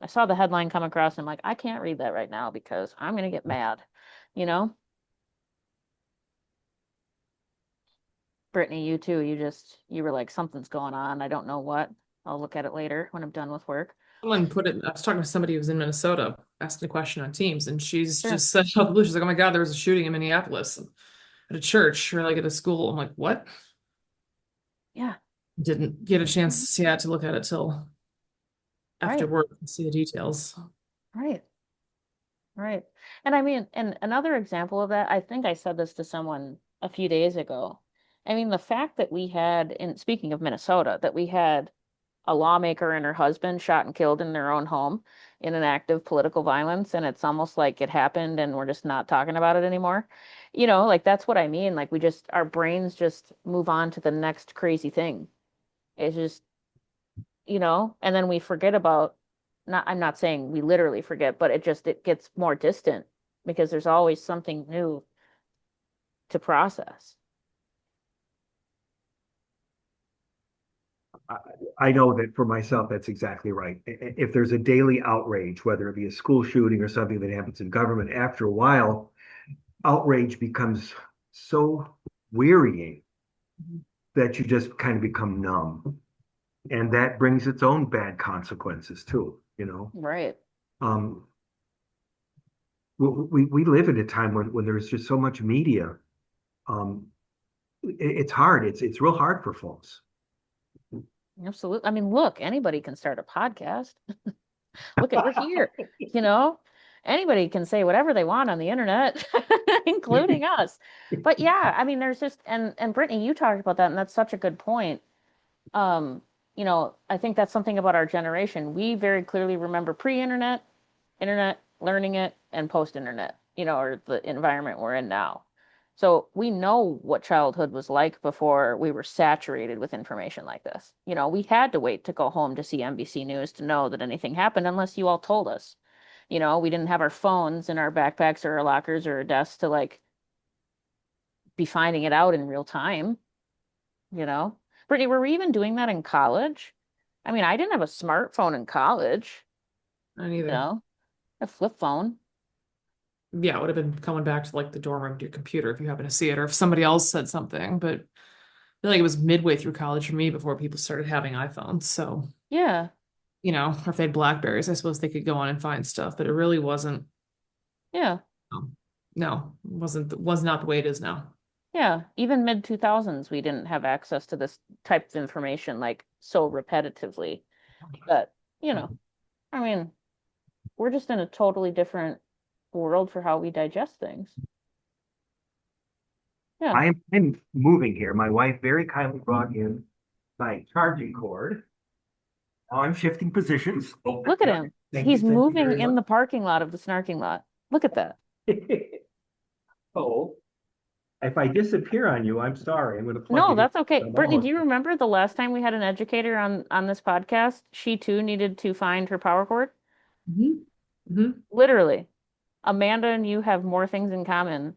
I saw the headline come across and I'm like, I can't read that right now because I'm gonna get mad. You know? Brittany, you too. You were like, something's going on. I don't know what. I'll look at it later when I'm done with work. Someone put it, I was talking to somebody who was in Minnesota, asking a question on Teams, and she's Sure. just said out of the blue, she's like, oh my God, there was a shooting in Minneapolis at a church or like at a school. I'm like, what? Yeah. Didn't get a chance, yeah, to look at it till after Right. work and see the details. Right. Right. And I mean, and another example of that, I think I said this to someone a few days ago. I mean, the fact that we had, in speaking of Minnesota, that we had a lawmaker and her husband shot and killed in their own home in an act of political violence, and it's almost like it happened and we're just not talking about it anymore. Like that's what I mean. Like our brains just move on to the next crazy thing. It's just, and then we forget about, I'm not saying we literally forget, but it gets more distant because there's always something new to process. I, I know that for myself, that's exactly right. If there's a daily outrage, whether it be a school shooting or something that happens in government, after a while, outrage becomes so wearying that you just kind of become numb. And that brings its own bad consequences too. Right. Um, we live in a time when there's just so much media. Um, it's hard. It's real hard for folks. Absolutely. I mean, look, anybody can start a podcast. We're here, you know? Anybody can say whatever they want on the internet, including us. But yeah, I mean, there's just and Brittany, you talked about that, and that's such a good point. I think that's something about our generation. We very clearly remember pre-internet, internet, learning it, and post-internet, or the environment we're in now. So we know what childhood was like before we were saturated with information like this. We had to wait to go home to see NBC News to know that anything happened unless you all told us. We didn't have our phones in our backpacks or our lockers or our desks to like be finding it out in real time, you know? Brittany, were we even doing that in college? I mean, I didn't have a smartphone in college, Not you either. know, a flip phone. Yeah, it would have been coming back to like the dorm room to your computer if you happen to see it, or if somebody else said something. But I feel like it was midway through college for me before people started having iPhones. So, Yeah, or if they had Blackberries, I suppose they could go on and find stuff, but it really wasn't. yeah, No, was not the way it is now. yeah. Even mid 2000s, we didn't have access to this type of information like so repetitively. But, you know, I mean, we're just in a totally different world for how we digest things. Yeah. I'm moving here. My wife very kindly brought in my charging cord. Now I'm shifting positions. Oh, Look at yeah. him. Thank you. He's Thank you moving very in much. the parking lot of the snarking lot. Look at that. Oh, If I disappear on you, I'm sorry. I'm going to plug No, it in. that's okay. I'm Brittany, do almost you remember the last time we had an educator on this podcast? She too needed to find her power cord. Mhm. Mhm. Literally. Amanda and you have more things in common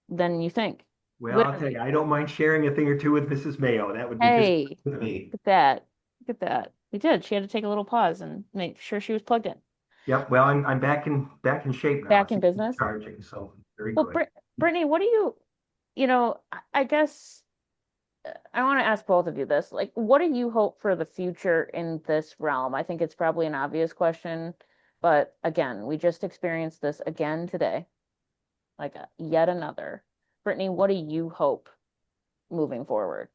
than you think. Well, I'll tell you, Literally. I don't mind sharing a thing or two with Mrs. Mayo. That would be just Hey, with me. look at that. Look at that. We did. She had to take a little pause and make sure she was plugged in. Yep. Well, I'm back in shape now. Back It's in business. charging, so very Well, good. Brittany, what do I guess I want to ask both of you this. Like, what do you hope for the future in this realm? I think it's probably an obvious question, but again, we just experienced this again today, like yet another. Brittany, what do you hope moving forward?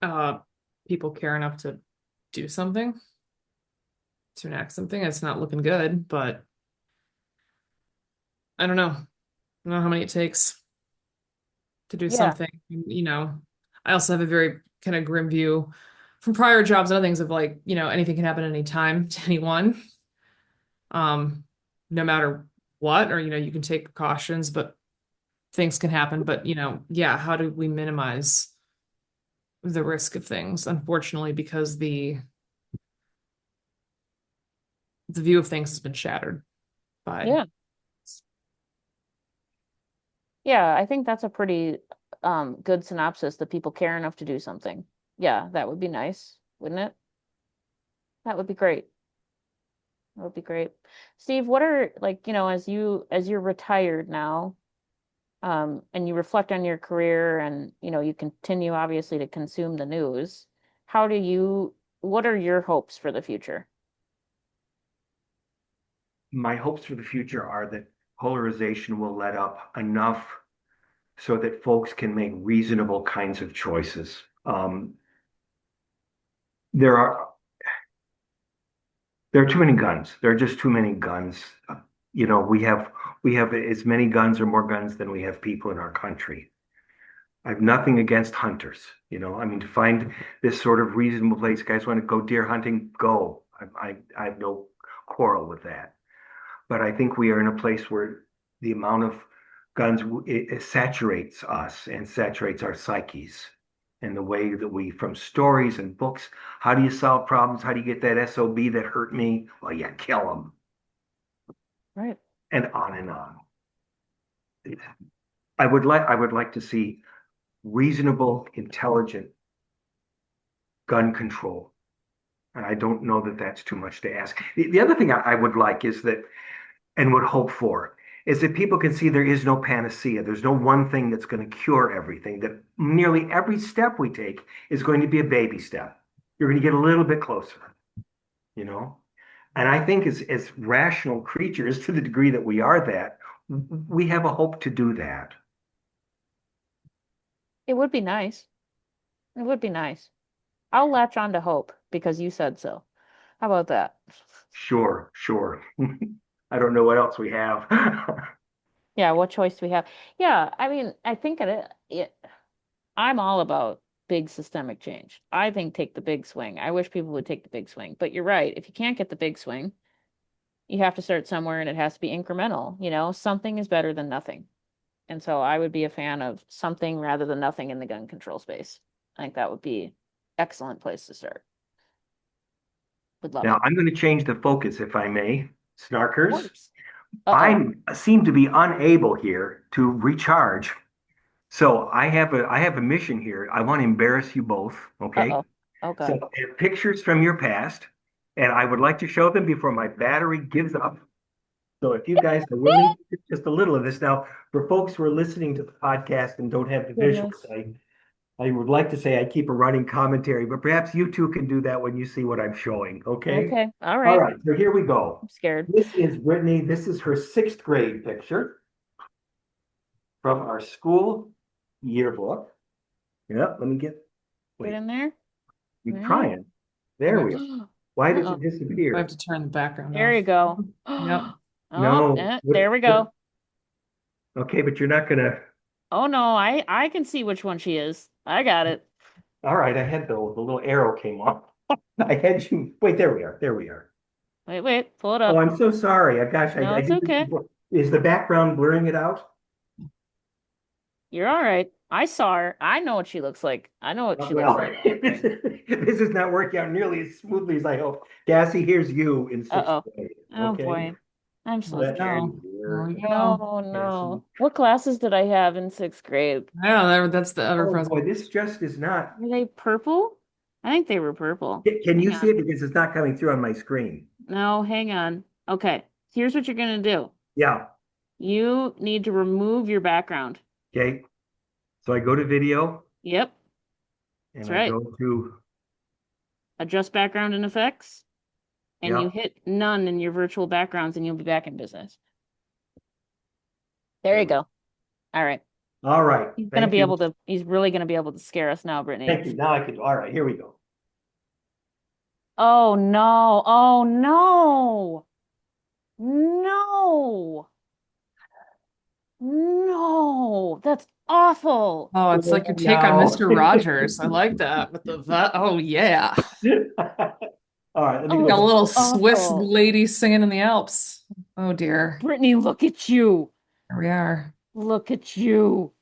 Uh, People care enough to do something, to enact something. It's not looking good, but I don't know. I don't know how many it takes to do Yeah, something. I also have a very kind of grim view from prior jobs and other things of like, anything can happen at any time to anyone. Um, no matter what, or you can take precautions, but things can happen. But yeah, how do we minimize the risk of things? Unfortunately, because the view of things has been shattered by yeah, yeah. I think that's a pretty good synopsis that people care enough to do something. Yeah, that would be nice, wouldn't it? That would be great. That would be great. Steve, what are like, as you're retired now, and you reflect on your career and you continue obviously to consume the news, what are your hopes for the future? My hopes for the future are that polarization will let up enough so that folks can make reasonable kinds of choices. There are there are too many guns. There are just too many guns. We have as many guns or more guns than we have people in our country. I have nothing against hunters. I mean, to find this sort of reasonable place, guys want to go deer hunting, go. I have no quarrel with that. But I think we are in a place where the amount of guns it saturates us and saturates our psyches and the way that we, from stories and books, how do you solve problems? How do you get that SOB that hurt me? Well, you kill them, Right. and on and on. I would like to see reasonable, intelligent gun control. And I don't know that that's too much to ask. The other thing I would like is that, and would hope for, is that people can see there is no panacea. There's no one thing that's going to cure everything, that nearly every step we take is going to be a baby step. You're going to get a little bit closer, you know? And I think as rational creatures, to the degree that we are that, we have a hope to do that. It would be nice. It would be nice. I'll latch on to hope because you said so. How about that? Sure, sure. I don't know what else we have. Yeah, what choice do we have? Yeah, I mean, I think I'm all about big systemic change. I think take the big swing. I wish people would take the big swing. But you're right. If you can't get the big swing, you have to start somewhere and it has to be incremental. Something is better than nothing. And so I would be a fan of something rather than nothing in the gun control space. I think that would be excellent place to start. Would love Now, it. I'm going to change the focus, if I may, Of snarkers. course. Uh-oh. I seem to be unable here to recharge. So I have a mission here. I want to embarrass you both, okay? Uh-oh. Oh So God. I have pictures from your past, and I would like to show them before my battery gives up. So if you guys are willing, just a little of this. Now, for folks who are listening to the podcast and don't have the visuals, Goodness. I would like to say I keep a running commentary, but perhaps you two can do that when you see what I'm showing, okay? Okay. All All right. right, so here we go. I'm scared. This is Brittany. This is her sixth grade picture from our school yearbook. Yeah, let me get, Get wait, in there. you Right. trying. There Okay. we are. Why did Uh-oh. it I have disappear? to turn the background There you off. go. Yep. Oh, No, there we go. okay, but you're not gonna, Oh no, I can see which one she is. I got it. all right, I had the little arrow came off. I had you, wait, there we are, there we are. Wait, pull it Oh, up. I'm so sorry. Gosh, I No, it's did this okay. before. Is the background blurring it out? You're all right. I saw her. I know what she looks like. I know what she looks Well, like. this is not working out nearly as smoothly as I hope. Cassie, here's you in sixth Uh-oh. grade. Oh Okay. boy. I'm so Let's scared. No. see There here. we go. No, Cassie. no. What classes did I have in sixth grade? Yeah, that's the ever Oh present. boy, this just is not. Were they purple? I think they were purple. Can you Hang see on. it? Because it's not coming through on my screen. No, hang on. Okay. Here's what you're gonna do. Yeah. You need to remove your background. Okay. So I go to video Yep, and that's I right. go to, Adjust background and effects, and you yeah. hit none in your virtual backgrounds, and you'll be back in business. There There you we go. go. All right. All right. Thank you. He's really gonna be able to scare us now, Brittany. Thank you. Now I can, all right, here we go. Oh no. Oh no. No. No. That's awful. Oh, it's like Oh, your take on no. Mr. Rogers. I like that with the that. Oh yeah. All right, let me Oh, Got a go. it's little Swiss awful. lady singing in the Alps. Oh dear. Brittany, look at you. Here we are. Look at you.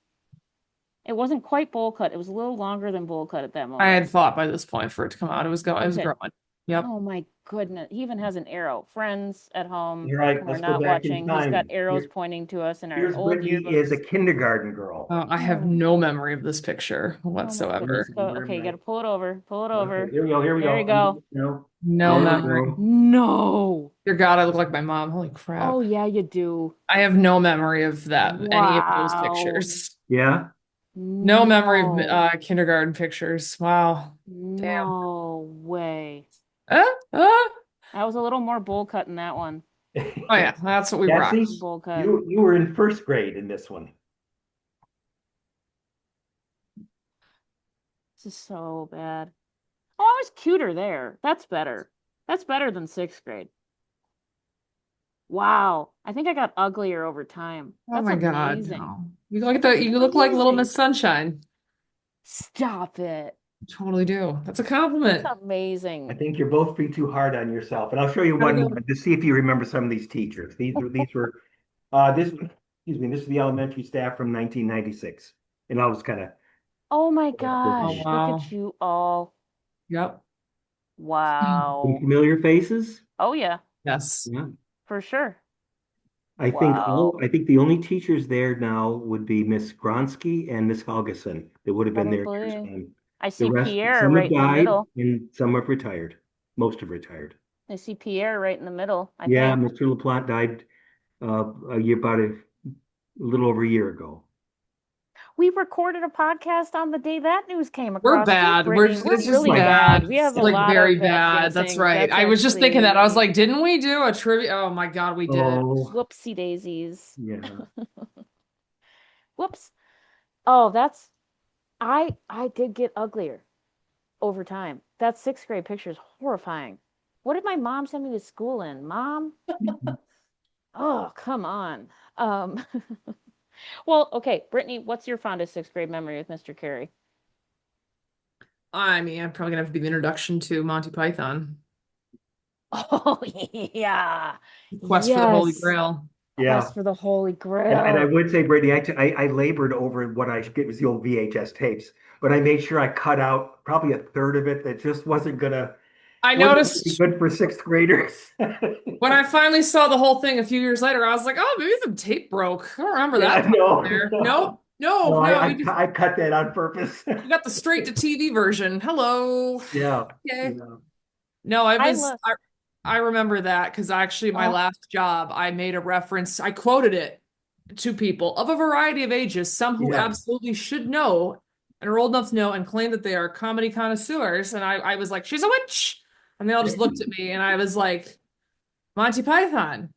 It wasn't quite bowl cut. It was a little longer than bowl cut at that I moment. had thought by this point for it to come out. It was Okay. growing. Yep. Oh my goodness. He even has an arrow. Friends at home All right, who are let's go not back in watching, he's got time. arrows pointing to us in our Here's old Brittany is a yearbooks. kindergarten girl. I have Oh, no memory of this picture oh my goodness. whatsoever. Go. Okay, you gotta pull it over. Pull it Okay, over. here we go. Here we There you go. go. No, No there we Oh, memory. go. no. Dear God, I look like my mom. Holy Oh crap. yeah, you do. I have no memory of any of those Wow. pictures. Yeah. No memory of No. kindergarten pictures. Wow. Damn. No way. Uh, uh. I was a little more bowl cut in that one. Oh yeah, that's what we rock. Cassie, Bowl cut. you were in first grade in this one. This is so bad. Oh, I was cuter there. That's better. That's better than sixth grade. Wow. I think I got uglier over time. Oh That's my God, amazing. no. You look like That's you look like Little amazing. Miss Sunshine. Stop it. You totally do. That's a That's compliment. I amazing. think you're both being too hard on yourself. And I'll show you Gotta one go. more to see if you remember some of these teachers. These were this excuse me, this is the elementary staff from 1996. And I'll just kind of Oh my Oh gosh. Look wow. at you all. Yep. some Wow. familiar faces. Oh yeah, Yes. Yeah. for sure. I Wow. think the only teachers there now would be Miss Gronsky and Miss Helgeson. That would have been there years Probably. on. I The see rest, Pierre some have right in the died middle. and some have retired. Most have retired. I see Pierre right in the middle, I Yeah, think. Mr. LaPlante died a year about a little over a year ago. We recorded a podcast on the day that news came We're across too, bad. Brittany. It's We're just really My bad. bad. We have It's a yeah. like lot very of bad bad. That's guessings. right. That's I was just thinking that. I was actually like, didn't we do a trivia? Oh my God, we did. Oh, whoopsie daisies. yeah. Whoops. Oh, that's I did get uglier over time. That sixth grade picture is horrifying. What did my mom send me to school in? Mom? Oh, come on. Um, well, okay, Brittany, what's your fondest sixth grade memory with Mr. Carey? I mean, I'm probably gonna have to be the introduction to Monty Python. Oh, yeah. Quest for the Holy Yes. Grail. Yeah. Quest for the Holy And I Grail. would say, Brady, I labored over what I get was the old VHS tapes, but I made sure I cut out probably a third of it that just I wasn't gonna be noticed good for sixth graders. when I finally saw the whole thing a few years later, I was like, oh, maybe the tape broke. I don't remember Yeah, that part no, there. no, Nope. No, no, no, we just I cut that on purpose. we got the straight to TV version. Hello. Yeah, Okay. yeah, No, I love I remember that because actually my uh last job, I made a reference, I quoted it to people of a variety of ages, some who yeah. absolutely should know and are old enough to know and claim that they are comedy connoisseurs. And I was like, she's a witch. And they all just looked at me and I was like, Monty Python.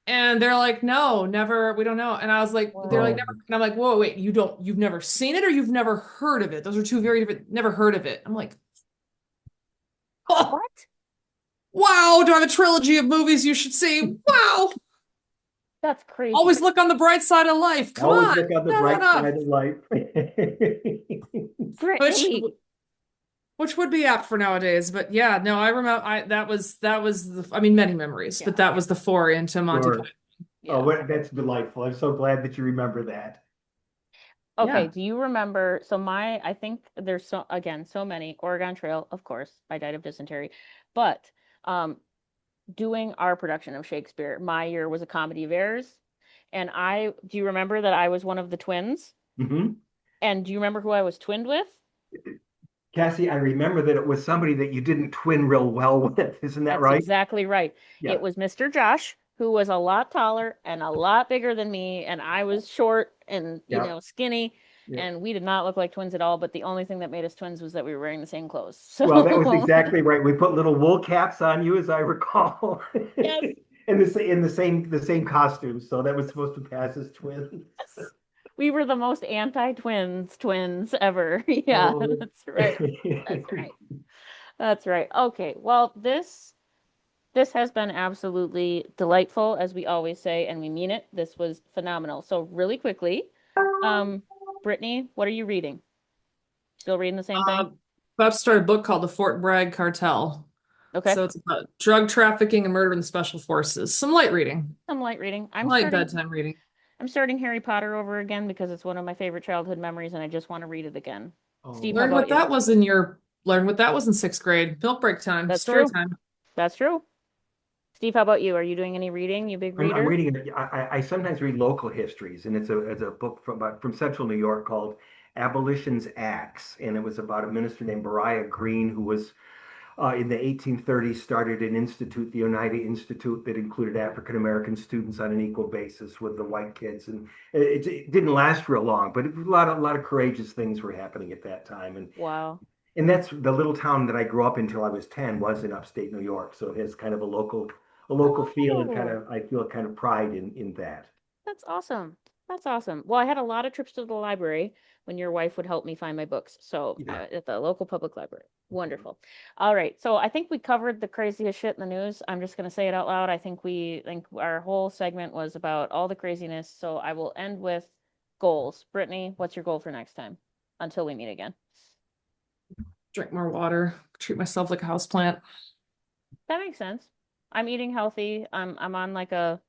And they're like, no, never, we don't know. And I was like, they're like, whoa. never. And I'm like, whoa, wait, you've never seen it or you've never heard of it? Those are two very different, never heard of it. I'm like, oh, What? wow, do I have a trilogy of movies you should see? Wow. That's crazy. Always look on the bright side of life. Come Always on. look on the Never bright enough. side of life. Which Brittany. which would be apt for nowadays. But yeah, no, I remember I that was the I mean many memories, but Yeah. that was the foray into Monty Sure. Python. Oh, Yeah. that's delightful. I'm so glad that you remember that. Okay, Yeah. do you remember? So I think there's so again so many Oregon Trail, of course. I died of dysentery, but um, doing our production of Shakespeare, my year was a comedy of errors, and I do you remember that I was one of the twins? Hmm. And do you remember who I was twinned with? Cassie, I remember that it was somebody that you didn't twin real well with. Isn't that That's right? exactly right. Yeah. It was Mr. Josh, who was a lot taller and a lot bigger than me, and I was short and, Yeah. skinny, Yeah. and we did not look like twins at all, but the only thing that made us twins was that we were wearing the same clothes. Well, that was So, exactly right. We put little wool caps on you, as I recall, yes, in the same costumes. So that was supposed to pass as twins. yes. We were the most anti-twins ever. Yeah, Oh. that's right. That's right. That's right. Okay. Well, this has been absolutely delightful, as we always say, and we mean it. This was phenomenal. So, really quickly, um, Brittany, what are you reading? Still reading the same thing? About to start a book called The Fort Bragg Cartel. Okay. So it's about drug trafficking and murder in the special forces. Some light reading, Some light reading. light bedtime reading. I'm starting Harry Potter over again because it's one of my favorite childhood memories and I just want to read it again. Steve, Oh, how about you? Learned what that was in sixth grade. Milk break time, That's story true. time. That's true. Steve, how about you? Are you doing any reading? You big I'm reader? reading. I sometimes read local histories, and it's a book from Central New York called Abolition's Axe, and it was about a minister named Beriah Green who was in the 1830s started an institute, the Oneida Institute, that included African American students on an equal basis with the white kids, and it didn't last real long, but a lot of courageous things were happening at that time, Wow. and that's the little town that I grew up in until I was 10 was in upstate New York. So it has kind of a local feel and kind Oh. of I feel kind of pride in that. That's awesome. That's awesome. Well, I had a lot of trips to the library when your wife would help me find my books. So Yeah. at the local public library. Wonderful. All right. So I think we covered the craziest shit in the news. I'm just going to say it out loud. I think our whole segment was about all the craziness. So I will end with goals. Brittany, what's your goal for next time? Until we meet again. Drink more water, treat myself like a houseplant. That makes sense. I'm eating healthy. I'm on like a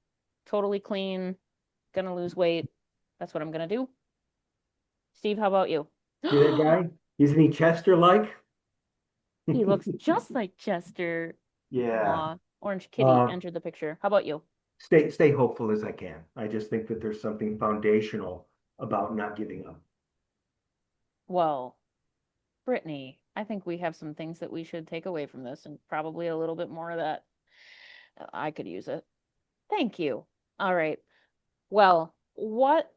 totally clean, gonna lose weight. That's what I'm gonna do. Steve, how about you? See that guy? Isn't he Chester-like? He looks just like Chester. Yeah. Aw, Orange Kitty Uh, entered the picture. How about you? stay hopeful as I can. I just think that there's something foundational about not giving up. Well, Brittany, I think we have some things that we should take away from this and probably a little bit more of that. I could use it. Thank you. All right. Well, what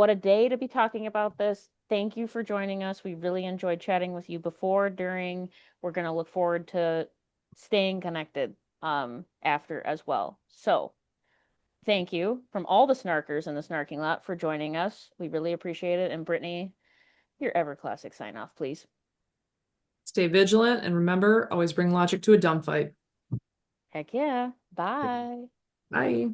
a day to be talking about this. Thank you for joining us. We really enjoyed chatting with you before, during. We're going to look forward to staying connected after as well. So, thank you from all the snarkers in the snarking lot for joining us. We really appreciate it. And Brittany, your ever classic sign off, please. Stay vigilant and remember, always bring logic to a dumb fight. Heck yeah. Bye. Bye.